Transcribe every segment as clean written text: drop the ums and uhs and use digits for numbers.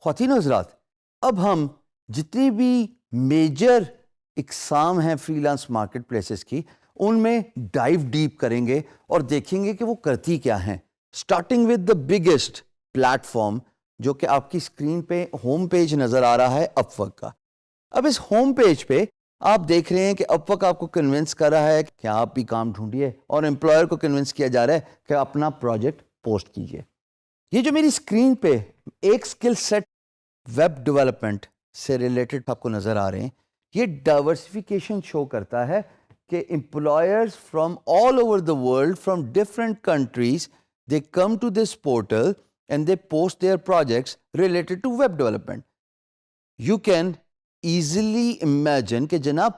خواتین و حضرات، اب ہم جتنی بھی میجر اقسام ہیں فری لانس مارکیٹ پلیسز کی، ان میں ڈائیو ڈیپ کریں گے اور دیکھیں گے کہ وہ کرتی کیا ہیں. Starting with the biggest plate form جو کہ آپ کی اسکرین پہ ہوم پیج نظر آ رہا ہے اپ ورک کا. اب اس ہوم پیج پہ آپ دیکھ رہے ہیں کہ اپ ورک آپ کو کنونس کر رہا ہے کہ آپ بھی کام ڈھونڈیے، اور امپلائر کو کنونس کیا جا رہا ہے کہ اپنا پروجیکٹ پوسٹ کیجیے. یہ جو میری اسکرین پہ ایک اسکل سیٹ ویب ڈیولپمنٹ سے ریلیٹڈ آپ کو نظر آ رہے ہیں، یہ ڈائیورسفیکیشن شو کرتا ہے کہ employers from all over the world, from different countries, they come to this portal and they post their projects related to web development. You can easily imagine کہ جناب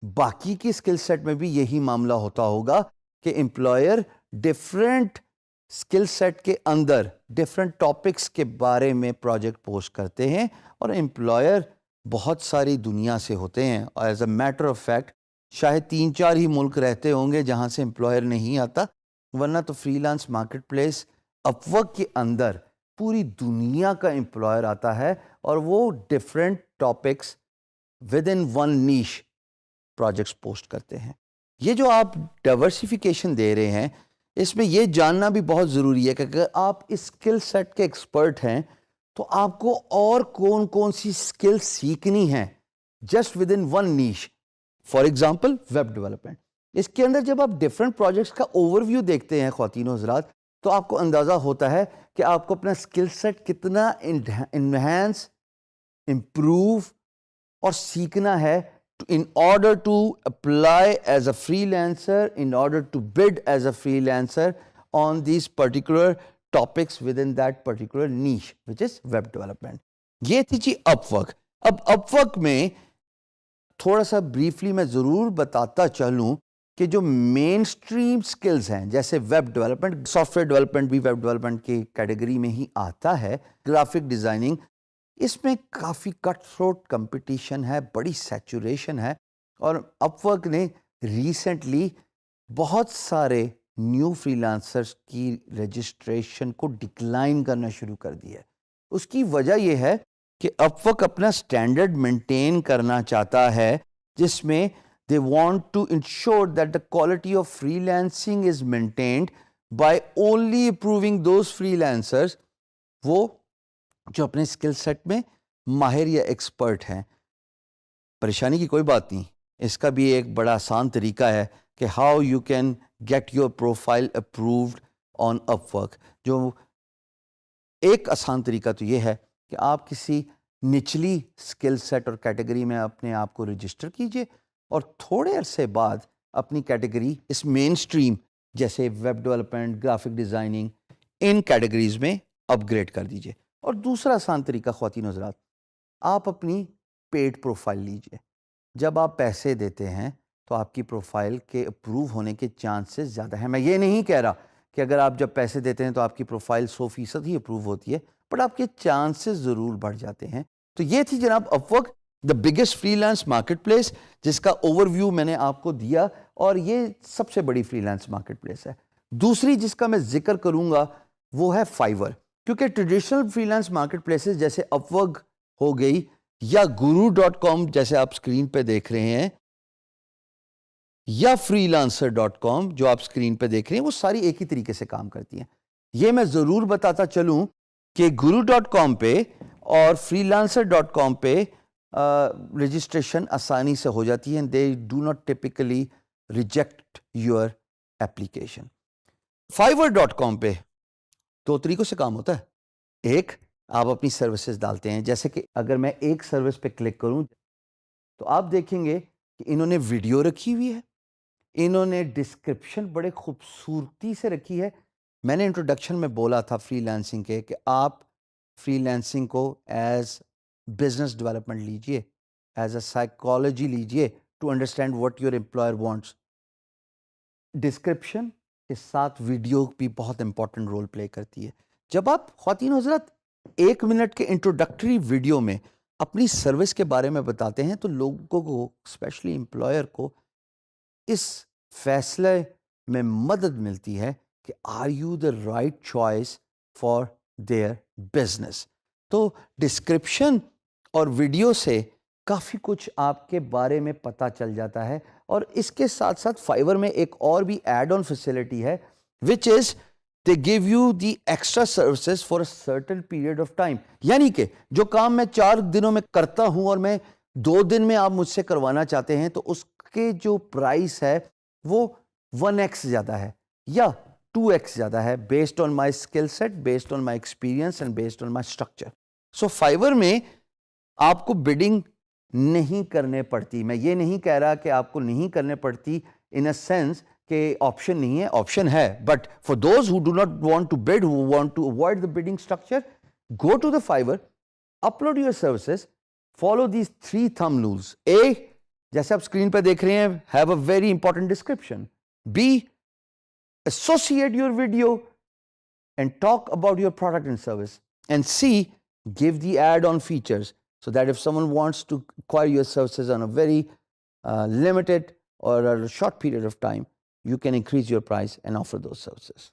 باقی کی اسکل سیٹ میں بھی یہی معاملہ ہوتا ہوگا کہ امپلائر ڈفرینٹ اسکل سیٹ کے اندر ڈفرینٹ ٹاپکس کے بارے میں پروجیکٹ پوسٹ کرتے ہیں، اور امپلائر بہت ساری دنیا سے ہوتے ہیں. اور as a matter of fact شاید 3-4 ہی ملک رہتے ہوں گے جہاں سے امپلائر نہیں آتا، ورنہ تو فری لانس مارکیٹ پلیس اپ ورک کے اندر پوری دنیا کا امپلائر آتا ہے، اور وہ different topics within one niche projects post کرتے ہیں. یہ جو آپ ڈائیورسفیکیشن دے رہے ہیں، اس میں یہ جاننا بھی بہت ضروری ہے کہ اگر آپ اس اسکل سیٹ کے ایکسپرٹ ہیں تو آپ کو اور کون کون سی اسکل سیکھنی ہیں just within one niche. For example web development, اس کے اندر جب آپ ڈفرینٹ پروجیکٹس کا اوور ویو دیکھتے ہیں خواتین و حضرات، تو آپ کو اندازہ ہوتا ہے کہ آپ کو اپنا اسکل سیٹ کتنا انہینس، امپروو اور سیکھنا ہے in order to apply as a freelancer, in order to bid as a freelancer on these particular topics within that particular niche, which is web development. یہ تھی جی اپ ورک. اب اپ work میں تھوڑا سا بریفلی میں ضرور بتاتا چلوں کہ جو مین اسٹریم سکلز ہیں، جیسے web development, soft where development بھی ویب ڈیولپمنٹ کی کیٹیگری میں ہی آتا ہے، گرافک ڈیزائننگ، اس میں کافی کٹ تھروٹ کمپٹیشن ہے، بڑی سیچوریشن ہے. اور اپ ورک نے ریسنٹلی بہت سارے نیو فری لانسرز کی رجسٹریشن کو ڈکلائن کرنا شروع کر دیا ہے. اس کی وجہ یہ ہے کہ اپ ورک اپنا سٹینڈرڈ مینٹین کرنا چاہتا ہے، جس میں they want to ensure that the quality of freelancing is maintained by only approving those freelancers, وہ جو اپنے اسکل سیٹ میں ماہر یا ایکسپرٹ ہیں. پریشانی کی کوئی بات نہیں، اس کا بھی ایک بڑا آسان طریقہ ہے کہ how you can get your profile approved on Upwork. جو ایک آسان طریقہ تو یہ ہے کہ آپ کسی نچلی اسکل سیٹ اور کیٹیگری میں اپنے آپ کو رجسٹر کیجئے، اور تھوڑے عرصے بعد اپنی کیٹیگری اس مین اسٹریم جیسے ویب ڈیولپمنٹ، گرافک ڈیزائننگ، ان کیٹیگریز میں اپ گریڈ کر دیجئے. اور دوسرا آسان طریقہ خواتین و حضرات، آپ اپنی پیڈ پروفائل لیجئے. جب آپ پیسے دیتے ہیں تو آپ کی پروفائل کے اپروو ہونے کے چانسز زیادہ ہیں. میں یہ نہیں کہہ رہا کہ اگر آپ جب پیسے دیتے ہیں تو آپ کی پروفائل 100% ہی اپروو ہوتی ہے، بٹ آپ کے چانسز ضرور بڑھ جاتے ہیں. تو یہ تھی جناب Upwork, the biggest freelance marketplace, جس کا اوور ویو میں نے آپ کو دیا، اور یہ سب سے بڑی فری لانس مارکیٹ پلیس ہے. دوسری جس کا میں ذکر کروں گا وہ ہے فائیور، کیونکہ traditional free lance market places جیسے اپ ورک ہو گئی یا guru.com جیسے آپ اسکرین پہ دیکھ رہے ہیں، یا freelancer.com جو آپ اسکرین پہ دیکھ رہے ہیں، وہ ساری ایک ہی طریقے سے کام کرتی ہیں. یہ میں ضرور بتاتا چلوں کہ guru.com پہ اور freelancer.com پہ رجسٹریشن آسانی سے ہو جاتی ہے. they do not typically reject your application. fiverr.com پہ 2 طریقوں سے کام ہوتا ہے. ایک، آپ اپنی سروسز ڈالتے ہیں، جیسے کہ اگر میں ایک سروس پہ کلک کروں تو آپ دیکھیں گے کہ انہوں نے ویڈیو رکھی ہوئی ہے، انہوں نے ڈسکرپشن بڑے خوبصورتی سے رکھی ہے. میں نے انٹروڈکشن میں بولا تھا فری لانسنگ کے کہ آپ فری لانسنگ کو ایز بزنس ڈیولپمنٹ لیجئے، ایز اے سائیکالوجی لیجئے to understand what your employer wants. Description کے ساتھ ویڈیو بھی بہت امپورٹنٹ رول پلے کرتی ہے. جب آپ خواتین حضرات 1 منٹ کے انٹروڈکٹری ویڈیو میں اپنی سروس کے بارے میں بتاتے ہیں تو لوگوں کو، اسپیشلی امپلائر کو، اس فیصلے میں مدد ملتی ہے کہ are you the right choice for their business. تو ڈسکرپشن اور ویڈیو سے کافی کچھ آپ کے بارے میں پتہ چل جاتا ہے. اور اس کے ساتھ ساتھ فائیور میں ایک اور بھی ایڈ آن فیسلٹی ہے which is they give you the extra services for a certain period of time. یعنی کہ جو کام میں 4 دنوں میں کرتا ہوں اور میں 2 دن میں آپ مجھ سے کروانا چاہتے ہیں تو اس کے جو پرائس ہے وہ 1x زیادہ ہے یا 2x زیادہ ہے based on my skill set, based on my experience and based on my structure. So فائیور میں آپ کو bidding نہیں کرنے پڑتی. میں یہ نہیں کہہ رہا کہ آپ کو نہیں کرنے پڑتی in a sense کہ آپشن نہیں ہے, آپشن ہے, but for those who do not want to bid, who want to avoid the bidding structure, go to the Fiverr, upload your services, follow these 3 thumb rules. A, جیسے آپ screen پہ دیکھ رہے ہیں, have a very important description. B, associate your video and talk about your product and service. And C, give the add-on features so that if someone wants to acquire your services on a very limited or a short period of time, you can increase your price and offer those services.